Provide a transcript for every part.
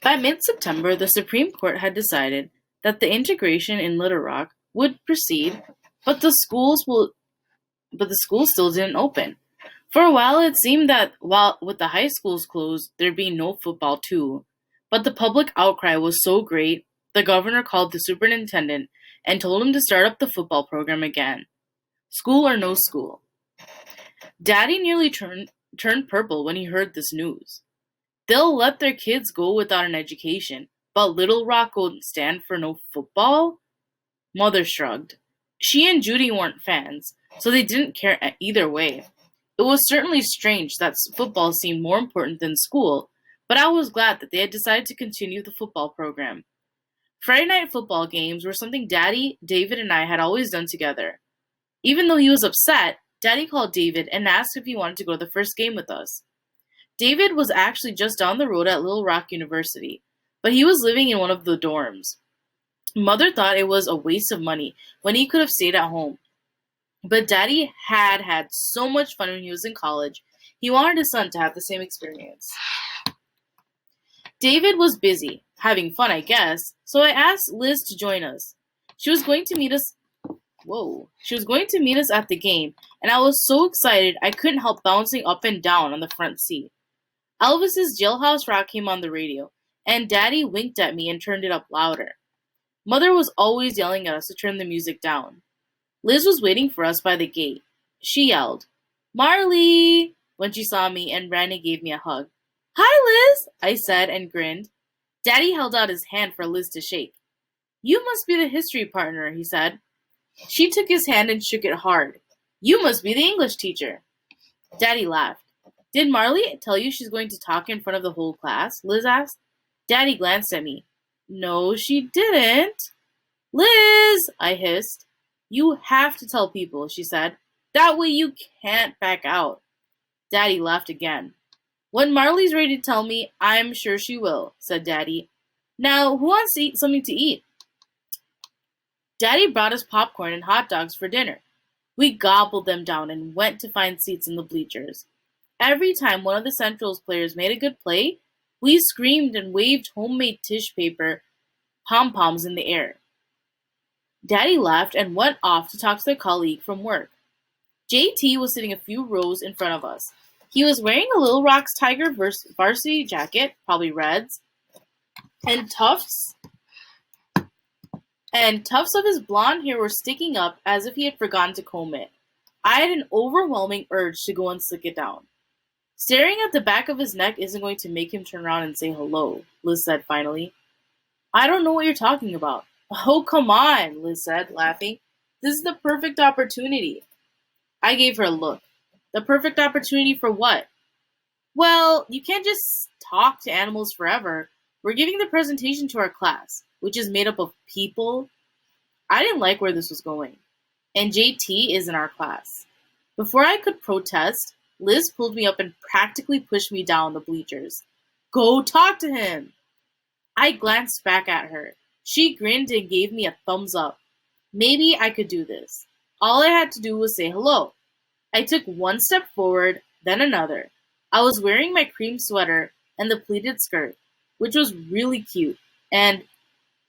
By mid-September, the Supreme Court had decided that the integration in Little Rock would proceed, but but the schools still didn't open. For a while, it seemed that while with the high schools closed, there'd be no football too. But the public outcry was so great, the governor called the superintendent and told him to start up the football program again. School or no school. Daddy nearly turned purple when he heard this news. They'll let their kids go without an education, but Little Rock won't stand for no football? Mother shrugged. She and Judy weren't fans, so they didn't care either way. It was certainly strange that football seemed more important than school, but I was glad that they had decided to continue the football program. Friday night football games were something Daddy, David, and I had always done together. Even though he was upset, Daddy called David and asked if he wanted to go to the first game with us. David was actually just down the road at Little Rock University, but he was living in one of the dorms. Mother thought it was a waste of money when he could have stayed at home. But Daddy had so much fun when he was in college, he wanted his son to have the same experience. David was busy, having fun I guess, so I asked Liz to join us. She was going to meet us at the game, and I was so excited I couldn't help bouncing up and down on the front seat. Elvis's Jailhouse Rock came on the radio, and Daddy winked at me and turned it up louder. Mother was always yelling at us to turn the music down. Liz was waiting for us by the gate. She yelled, "Marley!" when she saw me and ran and gave me a hug. "Hi, Liz!" I said and grinned. Daddy held out his hand for Liz to shake. "You must be the history partner," he said. She took his hand and shook it hard. "You must be the English teacher." Daddy laughed. "Did Marley tell you she's going to talk in front of the whole class?" Liz asked. Daddy glanced at me. "No, she didn't." "Liz!" I hissed. "You have to tell people," she said. "That way you can't back out." Daddy laughed again. "When Marley's ready to tell me, I'm sure she will," said Daddy. "Now, who wants to eat something to eat?" Daddy brought us popcorn and hot dogs for dinner. We gobbled them down and went to find seats in the bleachers. Every time one of the Central's players made a good play, we screamed and waved homemade tissue paper pom-poms in the air. Daddy left and went off to talk to a colleague from work. JT was sitting a few rows in front of us. He was wearing a Little Rock's Tiger varsity jacket, probably Reds, and tufts of his blonde hair were sticking up as if he had forgotten to comb it. I had an overwhelming urge to go and slick it down. "Staring at the back of his neck isn't going to make him turn around and say hello," Liz said finally. "I don't know what you're talking about." "Oh, come on," Liz said, laughing. "This is the perfect opportunity." I gave her a look. "The perfect opportunity for what?" "Well, you can't just talk to animals forever. We're giving the presentation to our class, which is made up of people." I didn't like where this was going. "And JT is in our class." Before I could protest, Liz pulled me up and practically pushed me down the bleachers. "Go talk to him." I glanced back at her. She grinned and gave me a thumbs up. Maybe I could do this. All I had to do was say hello. I took one step forward, then another. I was wearing my cream sweater and the pleated skirt, which was really cute, and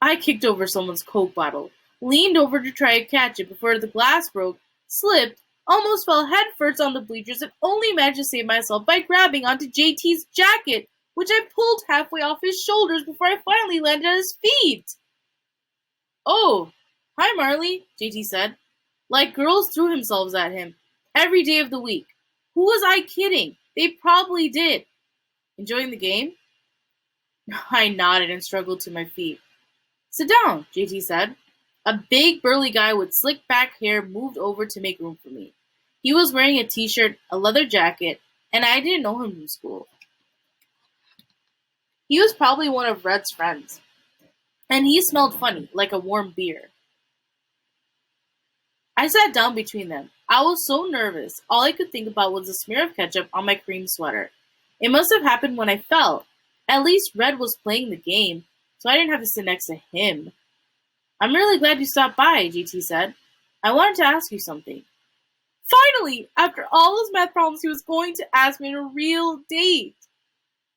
I kicked over someone's Coke bottle, leaned over to try to catch it before the glass broke, slipped, almost fell headfirst on the bleachers, and only managed to save myself by grabbing onto JT's jacket, which I pulled halfway off his shoulders before I finally landed at his feet. "Oh, hi Marley," JT said. Like girls threw themselves at him every day of the week. Who was I kidding? They probably did. "Enjoying the game?" I nodded and struggled to my feet. "Sit down," JT said. A big burly guy with slick back hair moved over to make room for me. He was wearing a t-shirt, a leather jacket, and I didn't know him from school. He was probably one of Red's friends. And he smelled funny, like a warm beer. I sat down between them. I was so nervous. All I could think about was the smear of ketchup on my cream sweater. It must have happened when I fell. At least Red was playing the game, so I didn't have to sit next to him. "I'm really glad you stopped by," JT said. "I wanted to ask you something." Finally! After all those math problems, he was going to ask me on a real date.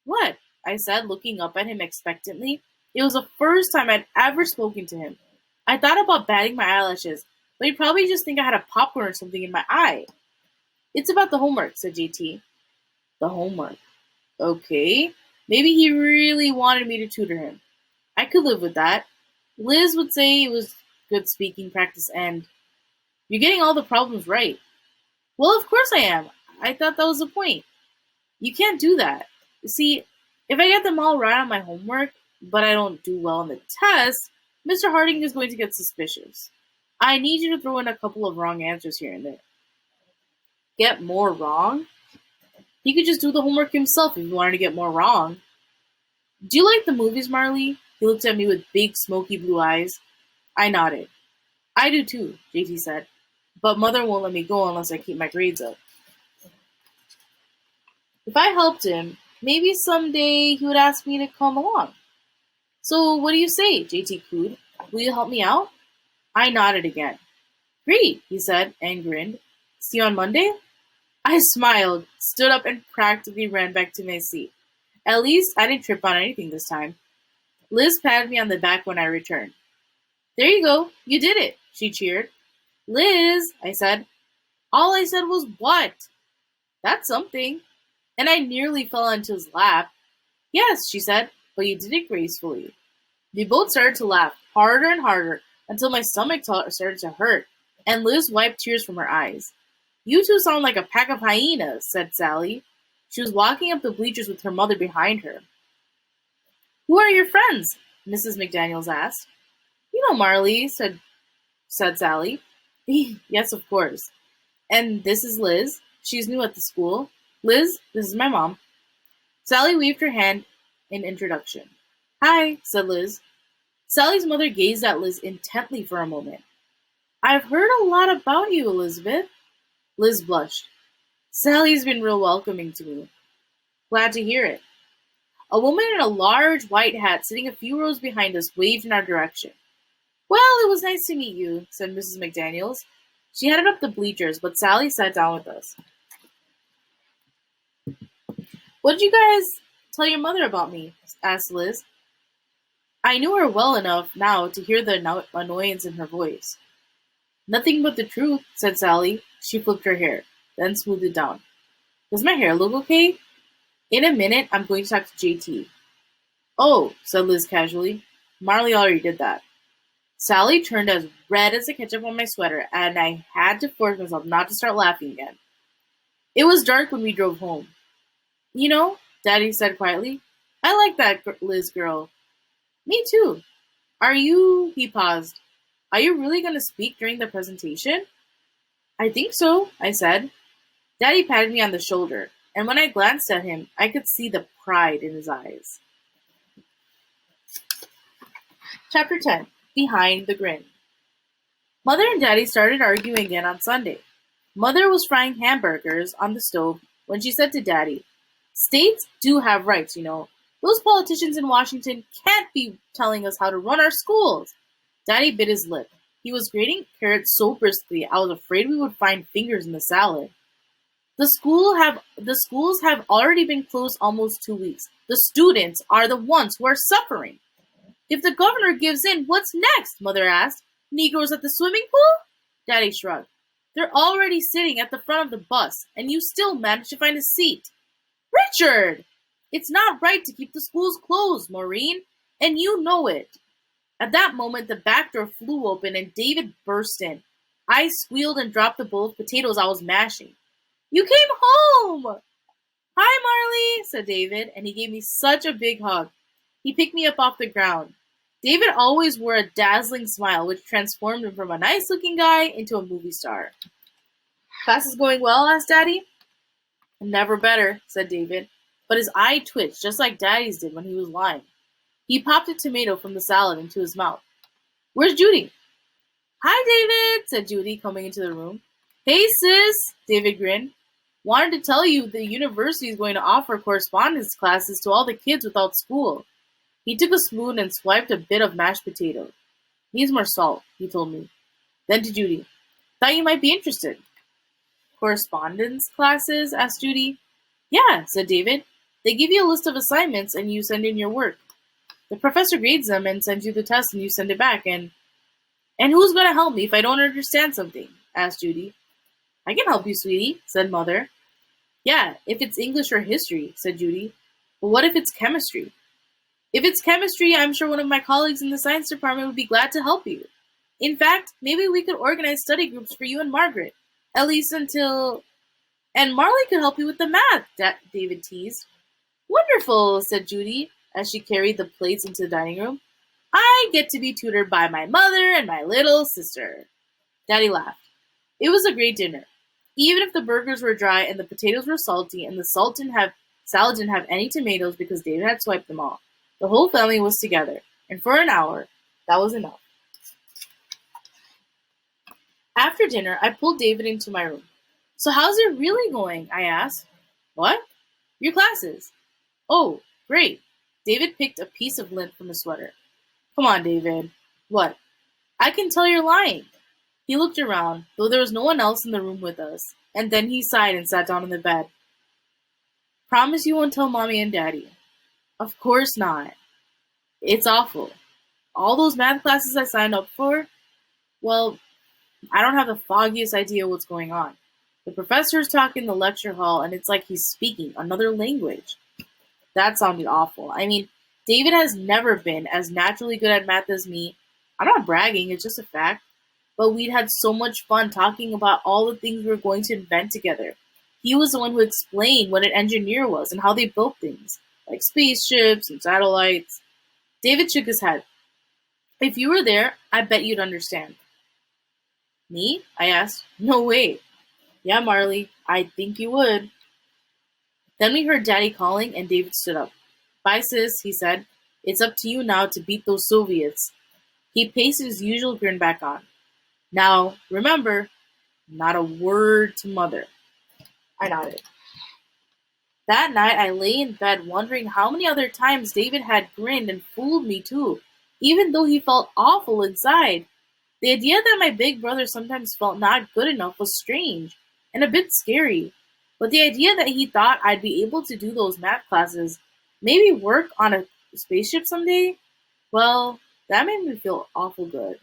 "What?" I said, looking up at him expectantly. It was the first time I'd ever spoken to him. I thought about batting my eyelashes, but he'd probably just think I had a popcorn or something in my eye. It's about the homework, said JT. The homework. Okay. Maybe he really wanted me to tutor him. I could live with that. Liz would say it was good speaking practice and you're getting all the problems right. Well, of course I am. I thought that was the point. You can't do that. You see, if I get them all right on my homework, but I don't do well on the test, Mr. Harding is going to get suspicious. I need you to throw in a couple of wrong answers here and there. Get more wrong? He could just do the homework himself if he wanted to get more wrong. Do you like the movies, Marley? He looked at me with big, smoky blue eyes. I nodded. I do too, JT said. But Mother won't let me go unless I keep my grades up. If I helped him, maybe someday he would ask me to come along. So what do you say, JT cooed? Will you help me out? I nodded again. Great, he said, and grinned. See you on Monday? I smiled, stood up, and practically ran back to my seat. At least I didn't trip on anything this time. Liz patted me on the back when I returned. There you go, you did it, she cheered. Liz, I said. All I said was what? That's something. And I nearly fell into his lap. Yes, she said, but you did it gracefully. We both started to laugh, harder and harder, until my stomach started to hurt, and Liz wiped tears from her eyes. You two sound like a pack of hyenas, said Sally. She was walking up the bleachers with her mother behind her. Who are your friends? Mrs. McDaniels asked. You know Marley, said Sally. Yes, of course. And this is Liz. She's new at the school. Liz, this is my mom. Sally waved her hand in introduction. Hi, said Liz. Sally's mother gazed at Liz intently for a moment. I've heard a lot about you, Elizabeth. Liz blushed. Sally's been real welcoming to me. Glad to hear it. A woman in a large white hat sitting a few rows behind us waved in our direction. Well, it was nice to meet you, said Mrs. McDaniels. She headed up the bleachers, but Sally sat down with us. What did you guys tell your mother about me? Asked Liz. I knew her well enough now to hear the annoyance in her voice. Nothing but the truth, said Sally. She flipped her hair, then smoothed it down. Does my hair look okay? In a minute, I'm going to talk to JT. Oh, said Liz casually. Marley already did that. Sally turned as red as the ketchup on my sweater, and I had to force myself not to start laughing again. It was dark when we drove home. You know, Daddy said quietly, I like that Liz girl. Me too. He paused. Are you really going to speak during the presentation? I think so, I said. Daddy patted me on the shoulder, and when I glanced at him, I could see the pride in his eyes. Chapter 10. Behind the Grin. Mother and Daddy started arguing again on Sunday. Mother was frying hamburgers on the stove when she said to Daddy, States do have rights, you know. Those politicians in Washington can't be telling us how to run our schools. Daddy bit his lip. He was grating carrots so briskly I was afraid we would find fingers in the salad. The schools have already been closed almost 2 weeks. The students are the ones who are suffering. If the governor gives in, what's next? Mother asked. Negroes at the swimming pool? Daddy shrugged. They're already sitting at the front of the bus, and you still manage to find a seat. Richard! It's not right to keep the schools closed, Maureen, and you know it. At that moment, the back door flew open and David burst in. I squealed and dropped the bowl of potatoes I was mashing. You came home! Hi, Marley, said David, and he gave me such a big hug. He picked me up off the ground. David always wore a dazzling smile, which transformed him from a nice-looking guy into a movie star. Class is going well? Asked Daddy. Never better, said David, but his eye twitched just like Daddy's did when he was lying. He popped a tomato from the salad into his mouth. Where's Judy? Hi, David, said Judy, coming into the room. Hey, sis, David grinned. Wanted to tell you the university is going to offer correspondence classes to all the kids without school. He took a spoon and swiped a bit of mashed potato. Needs more salt, he told me. Then to Judy. Thought you might be interested. Correspondence classes? Asked Judy. Yeah, said David. They give you a list of assignments and you send in your work. The professor grades them and sends you the test and you send it back. And who's going to help me if I don't understand something? Asked Judy. I can help you, sweetie, said Mother. Yeah, if it's English or history, said Judy. But what if it's chemistry? If it's chemistry, I'm sure one of my colleagues in the science department would be glad to help you. In fact, maybe we could organize study groups for you and Margaret. At least until... And Marley could help you with the math, David teased. Wonderful, said Judy, as she carried the plates into the dining room. I get to be tutored by my mother and my little sister. Daddy laughed. It was a great dinner. Even if the burgers were dry and the potatoes were salty and the salad didn't have any tomatoes because David had swiped them all. The whole family was together, and for an hour, that was enough. After dinner, I pulled David into my room. So how's it really going? I asked. What? Your classes. Oh, great. David picked a piece of lint from his sweater. Come on, David. What? I can tell you're lying. He looked around, though there was no one else in the room with us, and then he sighed and sat down on the bed. Promise you won't tell Mommy and Daddy. Of course not. It's awful. All those math classes I signed up for, well, I don't have the foggiest idea what's going on. The professor's talking in the lecture hall, and it's like he's speaking another language. That sounded awful. I mean, David has never been as naturally good at math as me. I'm not bragging, it's just a fact. But we'd had so much fun talking about all the things we were going to invent together. He was the one who explained what an engineer was and how they built things, like spaceships and satellites. David shook his head. If you were there, I bet you'd understand. Me? I asked. No way. Yeah, Marley, I think you would. Then we heard Daddy calling and David stood up. Bye, sis, he said. It's up to you now to beat those Soviets. He pasted his usual grin back on. Now, remember, not a word to Mother. I nodded. That night I lay in bed wondering how many other times David had grinned and fooled me too, even though he felt awful inside. The idea that my big brother sometimes felt not good enough was strange and a bit scary. But the idea that he thought I'd be able to do those math classes, maybe work on a spaceship someday, well, that made me feel awful good.